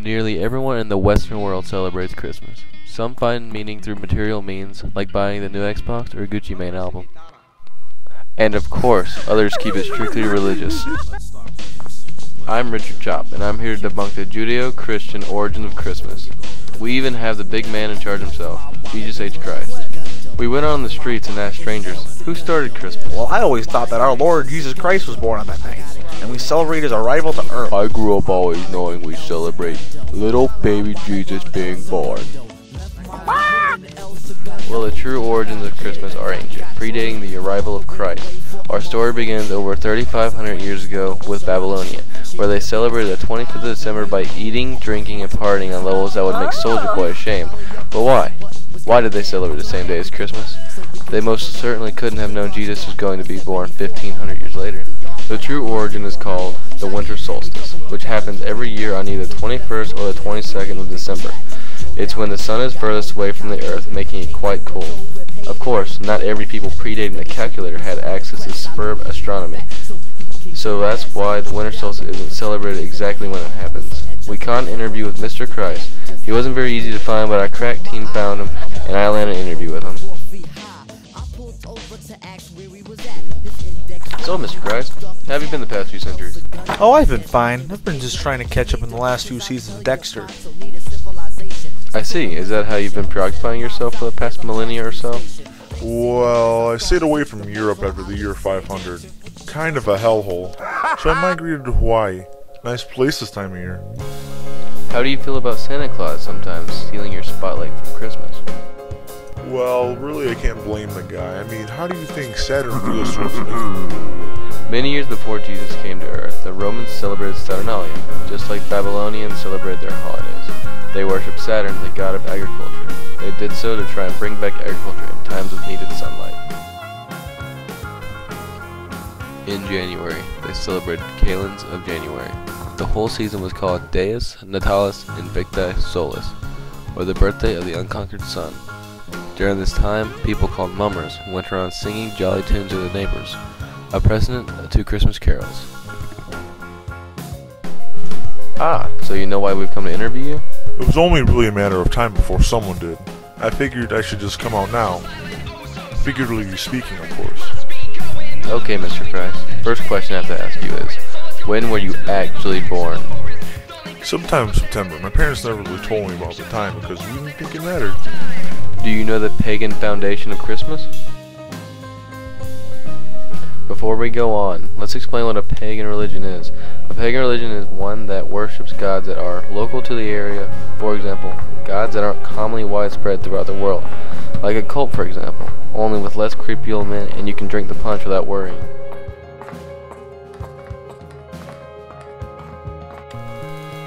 Nearly everyone in the Western world celebrates Christmas. Some find meaning through material means, like buying the new Xbox or Gucci Mane album. And of course, others keep it strictly religious. I'm Richard Chop, and I'm here to debunk the Judeo-Christian origins of Christmas. We even have the big man in charge himself, Jesus H. Christ. We went on the streets and asked strangers, who started Christmas? Well, I always thought that our Lord Jesus Christ was born on that night, and we celebrate his arrival to earth. I grew up always knowing we celebrate little baby Jesus being born. Well, the true origins of Christmas are ancient, predating the arrival of Christ. Our story begins over 3,500 years ago with Babylonia, where they celebrated the 25th of December by eating, drinking, and partying on levels that would make Soldier Boy ashamed. But why? Why did they celebrate the same day as Christmas? They most certainly couldn't have known Jesus was going to be born 1,500 years later. The true origin is called the winter solstice, which happens every year on either the 21st or the 22nd of December. It's when the sun is furthest away from the earth, making it quite cold. Of course, not every people predating the calculator had access to superb astronomy, so that's why the winter solstice isn't celebrated exactly when it happens. We caught an interview with Mr. Christ. He wasn't very easy to find, but our crack team found him, and I landed an interview with him. So, Mr. Christ, how have you been the past few centuries? Oh, I've been fine. I've been just trying to catch up in the last few seasons of Dexter. I see. Is that how you've been preoccupying yourself for the past millennia or so? Well, I stayed away from Europe after the year 500. Kind of a hellhole. So I migrated to Hawaii. Nice place this time of year. How do you feel about Santa Claus sometimes stealing your spotlight from Christmas? Well, really I can't blame the guy. I mean, how do you think Saturn feels towards me? Many years before Jesus came to Earth, the Romans celebrated Saturnalia, just like Babylonians celebrated their holidays. They worshipped Saturn, the god of agriculture. They did so to try and bring back agriculture in times of needed sunlight. In January, they celebrated Kalends of January. The whole season was called Dies Natalis Invicti Solis, or the birthday of the unconquered sun. During this time, people called mummers went around singing jolly tunes to their neighbors, a precedent to Christmas carols. Ah, so you know why we've come to interview you? It was only really a matter of time before someone did. I figured I should just come out now. Figuratively speaking, of course. Okay, Mr. Christ. First question I have to ask you is, when were you actually born? Sometime in September. My parents never really told me about the time because we didn't think it mattered. Do you know the pagan foundation of Christmas? Before we go on, let's explain what a pagan religion is. A pagan religion is one that worships gods that are local to the area. For example, gods that aren't commonly widespread throughout the world. Like a cult, for example, only with less creepy old men, and you can drink the punch without worrying.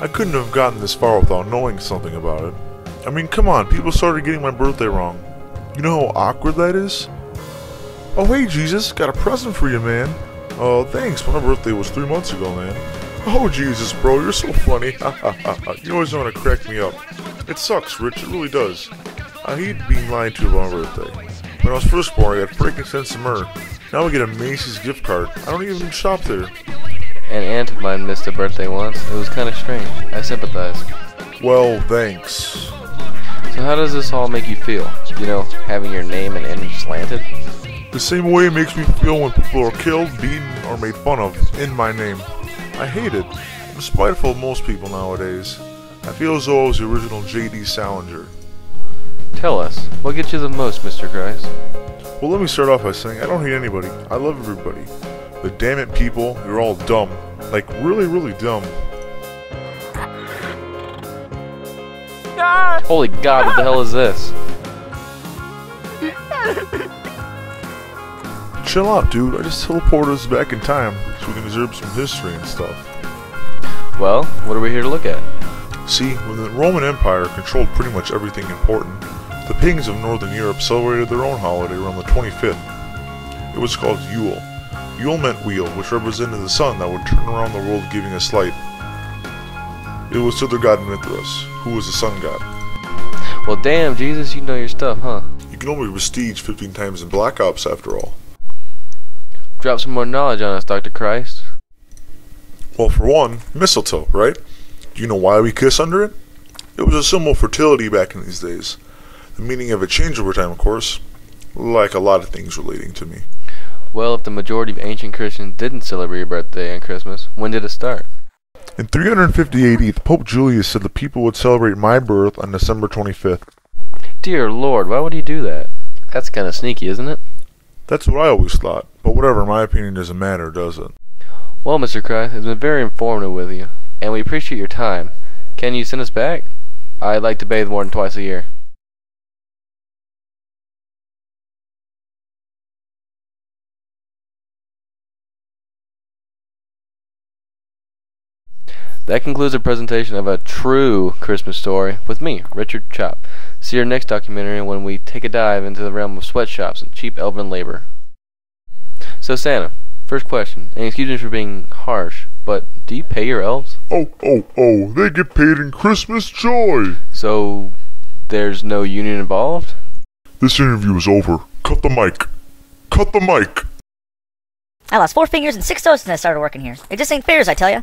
I couldn't have gotten this far without knowing something about it. I mean, come on, people started getting my birthday wrong. You know how awkward that is? Oh, hey, Jesus, got a present for you, man. Oh, thanks, my birthday was 3 months ago, man. Oh, Jesus, bro, you're so funny. You always want to crack me up. It sucks, Rich, it really does. I hate being lied to about my birthday. When I was first born, I got frankincense and myrrh. Now I get a Macy's gift card. I don't even shop there. An aunt of mine missed a birthday once. It was kind of strange. I sympathize. Well, thanks. So how does this all make you feel? You know, having your name and image slanted? The same way it makes me feel when people are killed, beaten, or made fun of in my name. I hate it. I'm spiteful of most people nowadays. I feel as though I was the original J.D. Salinger. Tell us, what gets you the most, Mr. Christ? Well, let me start off by saying I don't hate anybody. I love everybody. But damn it, people, you're all dumb. Like, really, really dumb. Holy God, what the hell is this? Chill out, dude. I just teleported us back in time so we can observe some history and stuff. Well, what are we here to look at? See, when the Roman Empire controlled pretty much everything important, the pagans of Northern Europe celebrated their own holiday around the 25th. It was called Yule. Yule meant wheel, which represented the sun that would turn around the world giving us light. It was to their god Mithras, who was the sun god. Well, damn, Jesus, you know your stuff, huh? You can only prestige 15 times in Black Ops after all. Drop some more knowledge on us, Dr. Christ. Well, for one, mistletoe, right? Do you know why we kiss under it? It was a symbol of fertility back in these days. The meaning of it changed over time, of course, like a lot of things relating to me. Well, if the majority of ancient Christians didn't celebrate your birthday on Christmas, when did it start? In 350 AD, Pope Julius said the people would celebrate my birth on December 25th. Dear Lord, why would he do that? That's kind of sneaky, isn't it? That's what I always thought, but whatever, my opinion doesn't matter, does it? Well, Mr. Christ, it's been very informative with you, and we appreciate your time. Can you send us back? I'd like to bathe more than twice a year. That concludes the presentation of a true Christmas story with me, Richard Chop. See our next documentary when we take a dive into the realm of sweatshops and cheap elven labor. So Santa, first question, and excuse me for being harsh, but do you pay your elves? Oh, they get paid in Christmas joy! So there's no union involved? This interview is over. Cut the mic. Cut the mic! I lost 4 fingers and 6 toes since I started working here. It just ain't fair, I tell ya.